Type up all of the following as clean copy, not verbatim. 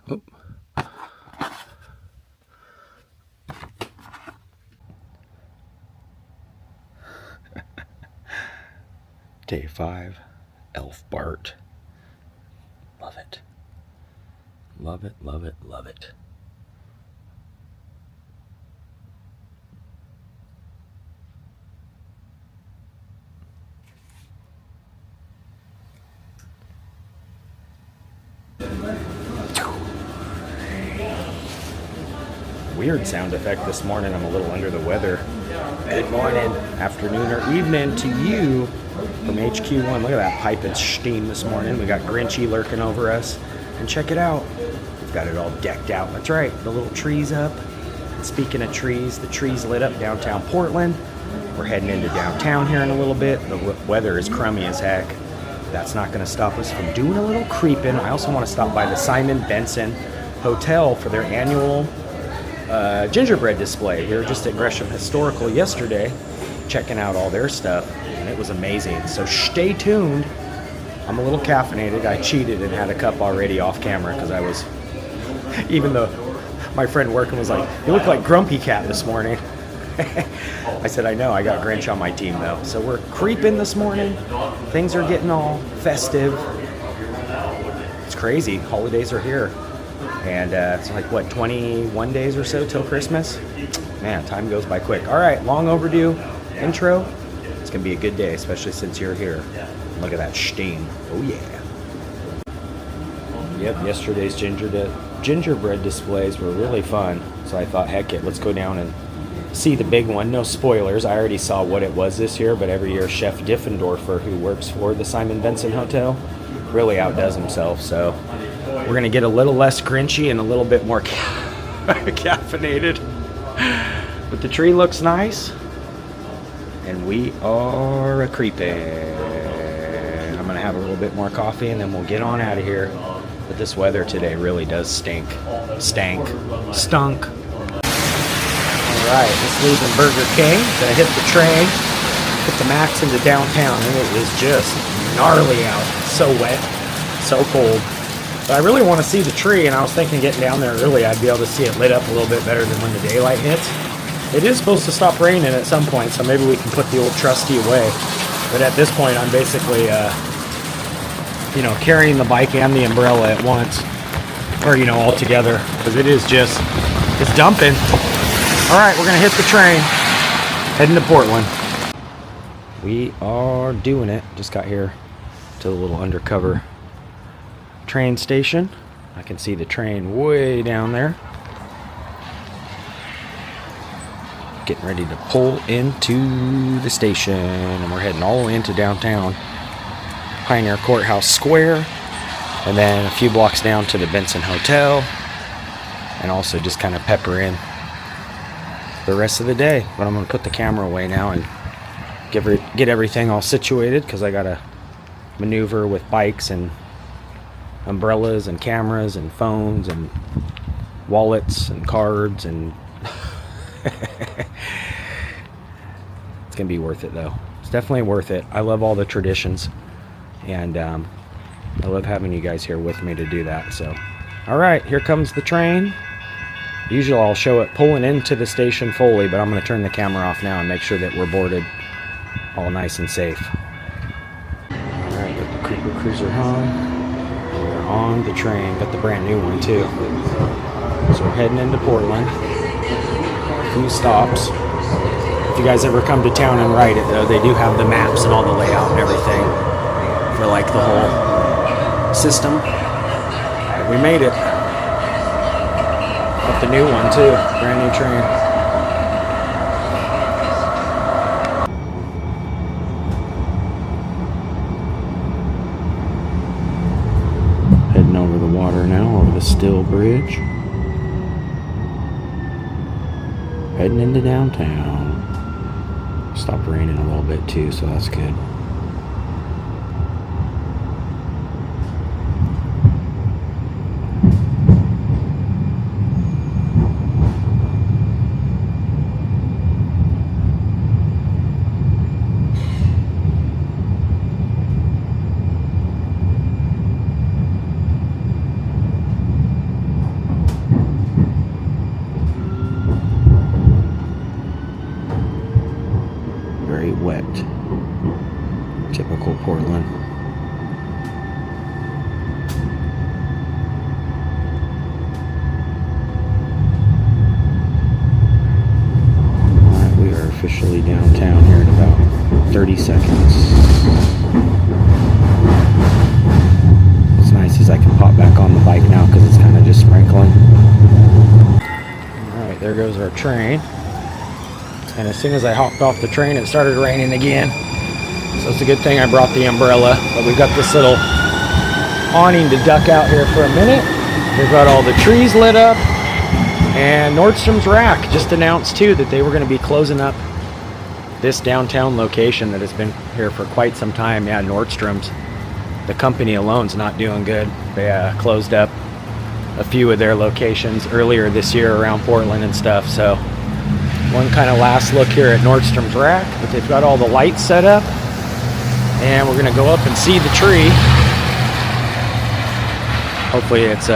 Oh. Day 5, Elf Bart. Love it. Love it, love it, love it. Weird sound effect this morning. I'm a little under the weather. Good morning, afternoon, or evening to you from HQ1. Look at that piping steam this morning. We got Grinchy lurking over us. And check it out. We've got it all decked out. That's right, the little trees up. And speaking of trees, the trees lit up downtown Portland. We're heading into downtown here in a little bit. The weather is crummy as heck. That's not going to stop us from doing a little creeping. I also want to stop by the Simon Benson Hotel for their annual gingerbread display. We were just at Gresham Historical yesterday checking out all their stuff, and it was amazing. So stay tuned. I'm a little caffeinated. I cheated and had a cup already off camera because I was, even though my friend working was like, "You look like Grumpy Cat this morning." I said, "I know, I got Grinch on my team though." So we're creeping this morning. Things are getting all festive. It's crazy. Holidays are here. And it's like, what, 21 days or so till Christmas? Man, time goes by quick. All right, long overdue intro. It's going to be a good day, especially since you're here. Look at that steam. Oh, yeah. Yep, yesterday's gingerbread displays were really fun. So I thought, heck it, let's go down and see the big one. No spoilers. I already saw what it was this year, but every year Chef Diffendorfer, who works for the Simon Benson Hotel, really outdoes himself. So we're going to get a little less grinchy and a little bit more caffeinated. But the tree looks nice. And we are a creeping. I'm going to have a little bit more coffee and then we'll get on out of here. But this weather today really does stunk. Stunk. Alright, just leaving Burger King. Gonna hit the train. Put the max into downtown. And it is just gnarly out. So wet. So cold. But I really want to see the tree, and I was thinking getting down there early I'd be able to see it lit up a little bit better than when the daylight hits. It is supposed to stop raining at some point, so maybe we can put the old trusty away. But at this point I'm basically carrying the bike and the umbrella at once, or all together, because it is just, it's dumping. Alright, we're gonna hit the train, heading to Portland. We are doing it. Just got here to the little undercover train station. I can see the train way down there. Getting ready to pull into the station, and we're heading all the way into downtown Pioneer Courthouse Square, and then a few blocks down to the Benson Hotel, and also just kind of pepper in the rest of the day. But I'm going to put the camera away now and get everything all situated, because I got to maneuver with bikes and umbrellas and cameras and phones and wallets and cards, and it's gonna be worth it though. It's definitely worth it. I love all the traditions, and I love having you guys here with me to do that. So all right, here comes the train. Usually I'll show it pulling into the station fully, but I'm going to turn the camera off now and make sure that we're boarded all nice and safe. Alright, got the Kreeper Cruiser home. We're on the train. Got the brand new one too. So we're heading into Portland. A few stops. If you guys ever come to town and ride it though, they do have the maps and all the layout and everything for like the whole system. But we made it. Got the new one too. Brand new train. Heading over the water now, over the Still Bridge. Heading into downtown. Stopped raining a little bit too, so that's good. Portland. Alright, we are officially downtown here in about 30 seconds. What's nice is I can pop back on the bike now because it's kind of just sprinkling. Alright, there goes our train. And as soon as I hopped off the train, it started raining again. So it's a good thing I brought the umbrella. But we've got this little awning to duck out here for a minute. We've got all the trees lit up. And Nordstrom's Rack just announced too that they were going to be closing up this downtown location that has been here for quite some time. Yeah, Nordstrom's, the company alone's not doing good. They closed up a few of their locations earlier this year around Portland and stuff. So one kind of last look here at Nordstrom's Rack, but they've got all the lights set up, and we're going to go up and see the tree. Hopefully it's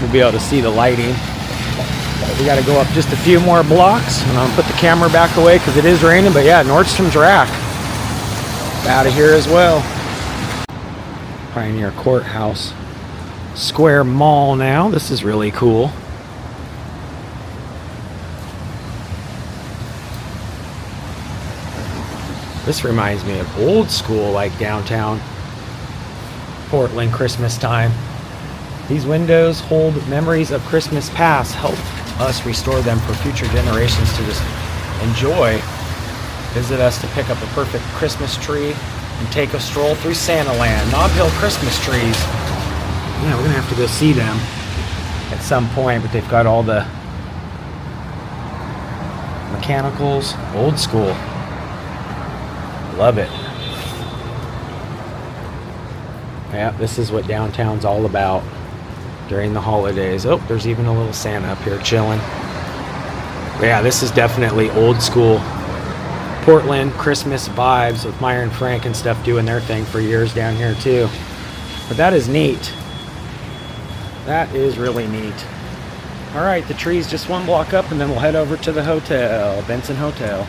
we'll be able to see the lighting. But we got to go up just a few more blocks, and I'll put the camera back away because it is raining. But yeah, Nordstrom's Rack out of here as well. Pioneer Courthouse Square Mall now. This is really cool. This reminds me of old school, like downtown Portland Christmas time. These windows hold memories of Christmas past. Help us restore them for future generations to just enjoy. Visit us to pick up a perfect Christmas tree and take a stroll through Santa Land. Nob Hill Christmas trees. Yeah, we're gonna have to go see them at some point, but they've got all the mechanicals, old school. Love it. Yeah, this is what downtown's all about during the holidays. Oh, there's even a little Santa up here chilling. But yeah, this is definitely old school Portland Christmas vibes with Meyer and Frank and stuff doing their thing for years down here too. But that is neat. That is really neat. All right, the tree's just one block up, and then we'll head over to the hotel, Benson Hotel.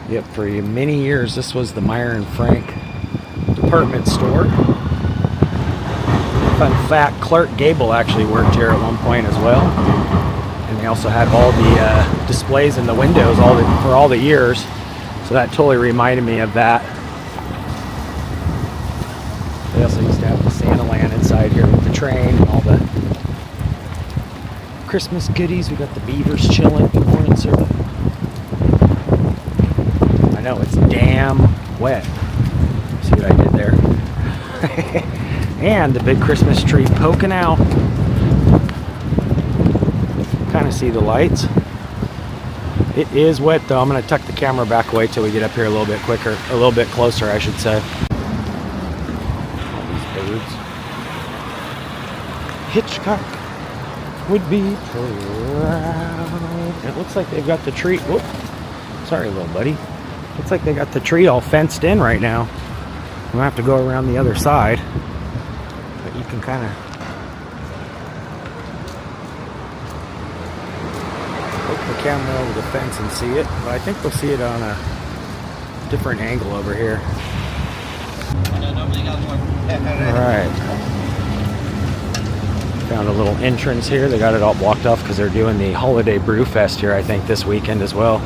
Yep, for many years this was the Meyer and Frank department store. Fun fact, Clark Gable actually worked here at one point as well. And they also had all the displays in the windows for all the years. So that totally reminded me of that. They also used to have the Santa Land inside here with the train and all the Christmas goodies. We got the beavers chilling. Good morning, sir. I know it's damn wet. See what I did there? And the big Christmas tree poking out. Kind of see the lights. It is wet though. I'm going to tuck the camera back away till we get up here a little bit quicker, a little bit closer, I should say. All these birds. Hitchcock would be proud. It looks like they've got the tree. Whoop. Sorry, little buddy. Looks like they got the tree all fenced in right now. I'm gonna have to go around the other side, but you can kind of hook the camera over the fence and see it. But I think we'll see it on a different angle over here. All right. Found a little entrance here. They got it all blocked off because they're doing the Holiday Brew Fest here, I think, this weekend as well.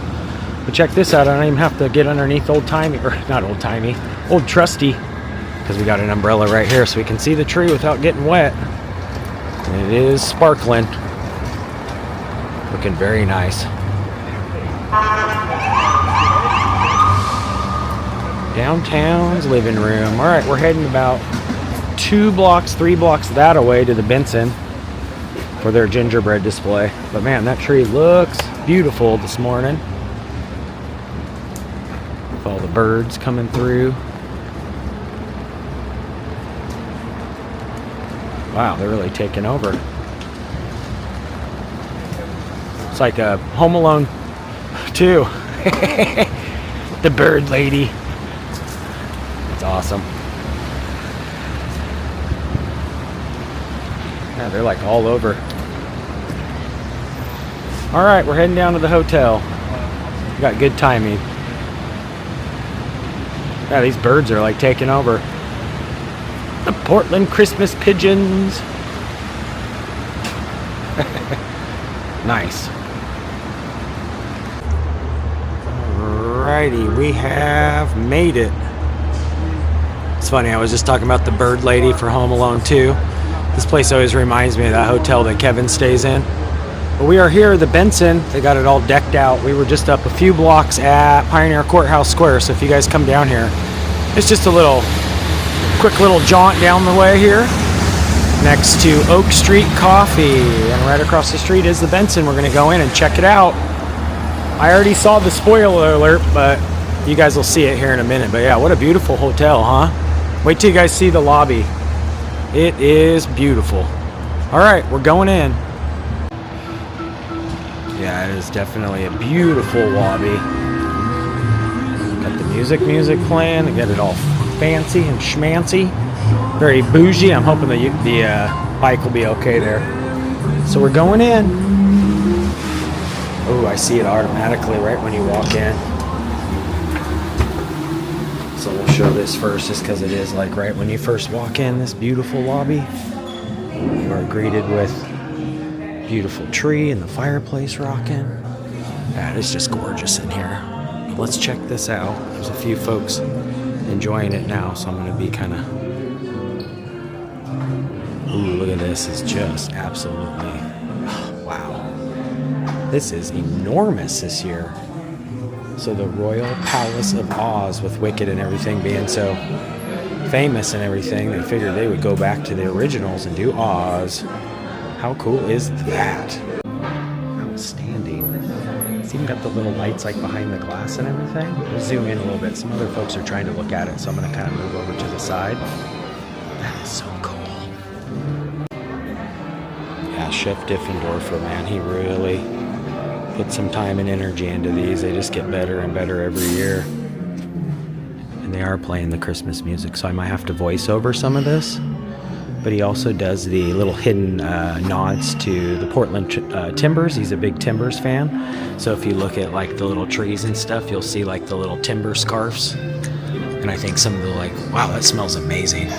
But check this out. I don't even have to get underneath old timey, or not old timey, old trusty, because we got an umbrella right here so we can see the tree without getting wet. And it is sparkling. Looking very nice. Downtown's living room. All right, we're heading about 3 blocks that away to the Benson for their gingerbread display. But man, that tree looks beautiful this morning. With all the birds coming through. Wow, they're really taking over. It's like a Home Alone 2. The bird lady. It's awesome. Yeah, they're like all over. All right, we're heading down to the hotel. We got good timing. Yeah, these birds are like taking over. The Portland Christmas pigeons. Nice. Alrighty, we have made it. It's funny, I was just talking about the bird lady for Home Alone 2. This place always reminds me of that hotel that Kevin stays in. But we are here at the Benson. They got it all decked out. We were just up a few blocks at Pioneer Courthouse Square, so if you guys come down here, it's just a quick little jaunt down the way here next to Oak Street Coffee, and right across the street is the Benson. We're going to go in and check it out. I already saw the spoiler alert, but you guys will see it here in a minute. But yeah, what a beautiful hotel, huh? Wait till you guys see the lobby. It is beautiful. All right, we're going in. Yeah, it is definitely a beautiful lobby. Got the music playing. They got it all fancy and schmancy. Very bougie. I'm hoping the bike will be okay there. So we're going in. Oh, I see it automatically right when you walk in. So we'll show this first just because it is like right when you first walk in this beautiful lobby. You are greeted with beautiful tree and the fireplace rocking. That is just gorgeous in here. Let's check this out. There's a few folks enjoying it now, so I'm going to be kind of... Ooh, look at this. It's just absolutely... Wow. This is enormous this year. So the Royal Palace of Oz, with Wicked and everything being so famous and everything, they figured they would go back to the originals and do Oz. How cool is that? Outstanding. It's even got the little lights like behind the glass and everything. We'll zoom in a little bit. Some other folks are trying to look at it, so I'm going to kind of move over to the side. That is so cool. Yeah, Chef Diffendorfer, man, he really put some time and energy into these. They just get better and better every year. And they are playing the Christmas music, so I might have to voice over some of this. But he also does the little hidden nods to the Portland Timbers. He's a big Timbers fan. So if you look at like the little trees and stuff, you'll see like the little timber scarfs. And I think some of the wow, that smells amazing.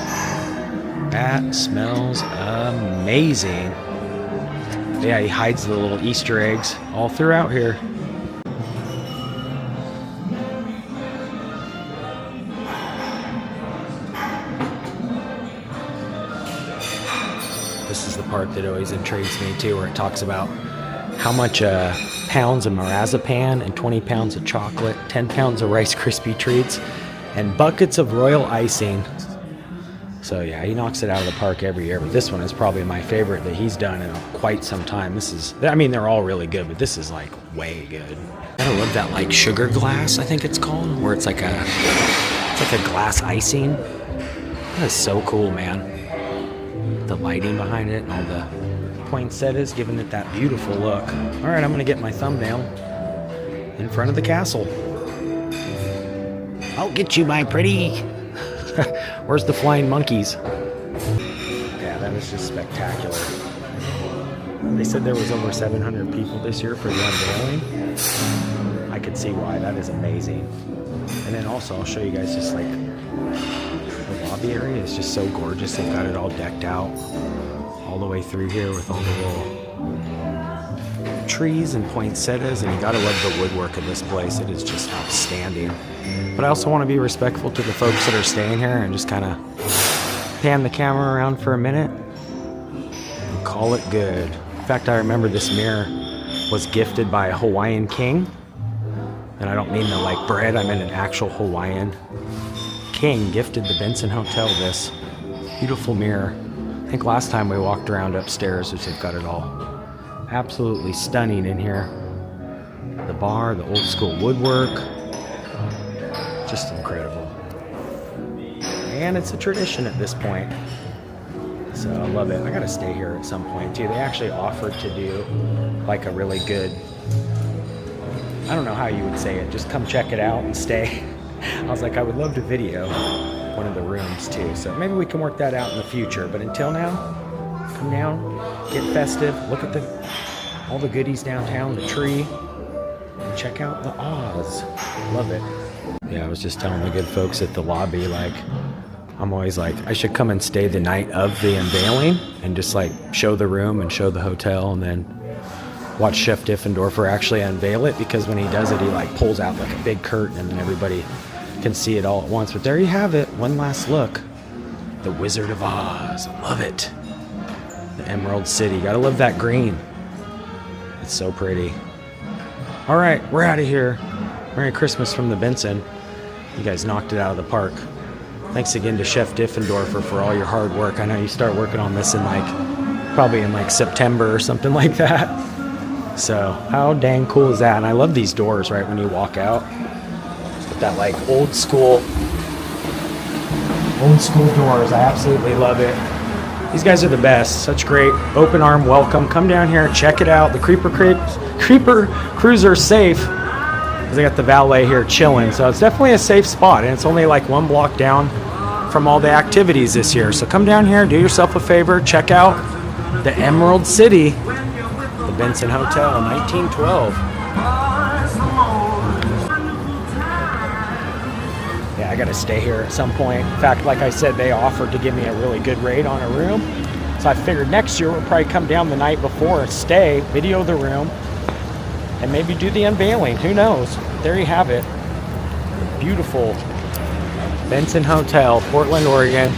That smells amazing. Yeah, he hides the little Easter eggs all throughout here. This is the part that always intrigues me too, where it talks about how much pounds of marzipan and 20 pounds of chocolate, 10 pounds of Rice Krispie treats, and buckets of royal icing. So yeah, he knocks it out of the park every year, but this one is probably my favorite that he's done in quite some time. This is, I mean, they're all really good, but this is like way good. I love that like sugar glass, I think it's called, where it's like a glass icing. That is so cool, man. The lighting behind it and all the poinsettias giving it that beautiful look. All right, I'm gonna get my thumbnail in front of the castle. I'll get you, my pretty. Where's the flying monkeys? Yeah, that is just spectacular. They said there was over 700 people this year for the unveiling. I could see why. That is amazing. And then also, I'll show you guys just like the lobby area is just so gorgeous. They've got it all decked out all the way through here with all the little trees and poinsettias, and you gotta love the woodwork of this place. It is just outstanding. But I also want to be respectful to the folks that are staying here and just kind of pan the camera around for a minute and call it good. In fact, I remember this mirror was gifted by a Hawaiian king, and I don't mean the like bread, I meant an actual Hawaiian king gifted the Benson Hotel this beautiful mirror. I think last time we walked around upstairs, which they've got it all absolutely stunning in here. The bar, the old school woodwork, just incredible. And it's a tradition at this point, so I love it. I gotta stay here at some point too. They actually offered to do like a really good, I don't know how you would say it, just come check it out and stay. I was like, I would love to video one of the rooms too, so maybe we can work that out in the future. But until now, come down, get festive, look at all the goodies downtown, the tree. check out the Oz. Love it. Yeah, I was just telling the good folks at the lobby, like, I'm always like, I should come and stay the night of the unveiling and just like show the room and show the hotel and then watch Chef Diffendorfer actually unveil it, because when he does it, he like pulls out like a big curtain and then everybody can see it all at once. But there you have it. One last look. The Wizard of Oz. I love it. The Emerald City. Gotta love that green. It's so pretty. All right, we're out of here. Merry Christmas from the Benson. You guys knocked it out of the park. Thanks again to Chef Diffendorfer for all your hard work. I know you start working on this in probably in September or something like that. So how dang cool is that? And I love these doors right when you walk out. With that like old school doors. I absolutely love it. These guys are the best. Such great open arm welcome. Come down here, check it out. The Kreeper Cruiser safe. They got the valet here chilling, so it's definitely a safe spot, and it's only like 1 block down from all the activities this year. So come down here, do yourself a favor, check out the Emerald City, the Benson Hotel, 1912. Yeah, I gotta stay here at some point. In fact, like I said, they offered to give me a really good rate on a room, so I figured next year we'll probably come down the night before, stay, video the room, and maybe do the unveiling. Who knows? There you have it. Beautiful Benson Hotel, Portland, Oregon.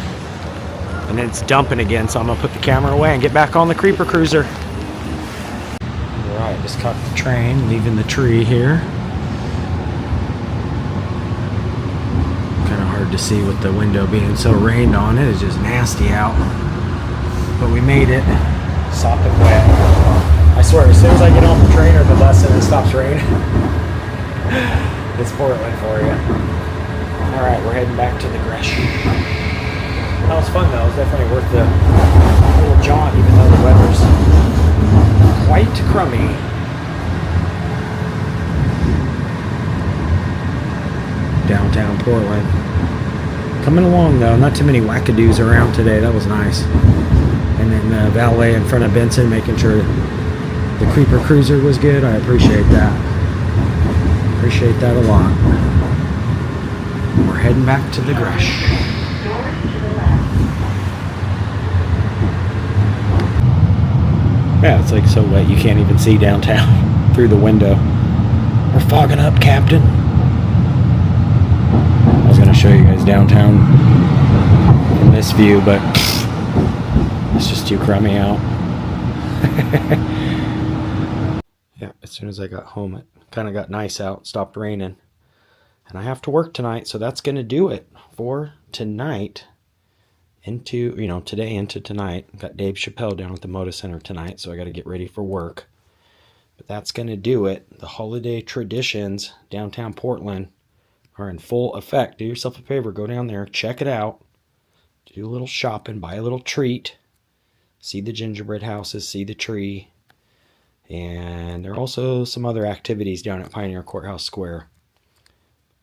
And then it's dumping again, so I'm gonna put the camera away and get back on the Kreeper Cruiser. All right, just caught the train, leaving the tree here. Kind of hard to see with the window being so rained on. It is just nasty out. But we made it. Sopping wet. I swear, as soon as I get on the train or the bus and it stops raining, it's Portland for you. All right, we're heading back to the Gresh. That was fun though. It was definitely worth the little jaunt, even though the weather's quite crummy. Downtown Portland. Coming along though, not too many wackadoos around today. That was nice. And then the valet in front of Benson, making sure the Kreeper Cruiser was good. I appreciate that. Appreciate that a lot. We're heading back to the Gresh. Yeah, it's like so wet you can't even see downtown through the window. We're fogging up, Captain. I was going to show you guys downtown from this view, but it's just too crummy out. Yeah, as soon as I got home, it kind of got nice out, stopped raining. And I have to work tonight, so that's going to do it for tonight. Today into tonight. Got Dave Chappelle down at the Moda Center tonight, so I got to get ready for work. But that's going to do it. The holiday traditions downtown Portland are in full effect. Do yourself a favor, go down there, check it out. Do a little shopping, buy a little treat. See the gingerbread houses, see the tree. And there are also some other activities down at Pioneer Courthouse Square.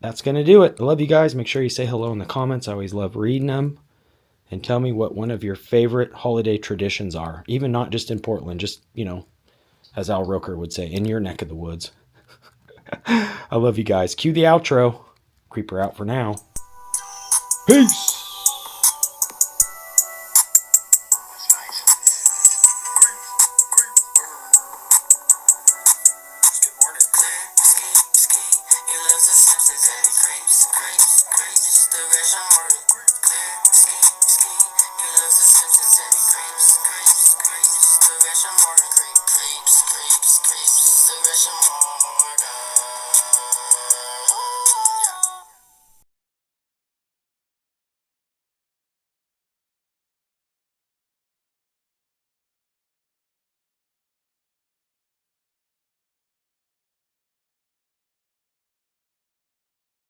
That's going to do it. I love you guys. Make sure you say hello in the comments. I always love reading them. And tell me what one of your favorite holiday traditions are. Even not just in Portland, just, as Al Roker would say, in your neck of the woods. I love you guys. Cue the outro. Kreeper out for now. Peace. Creeps, the rest of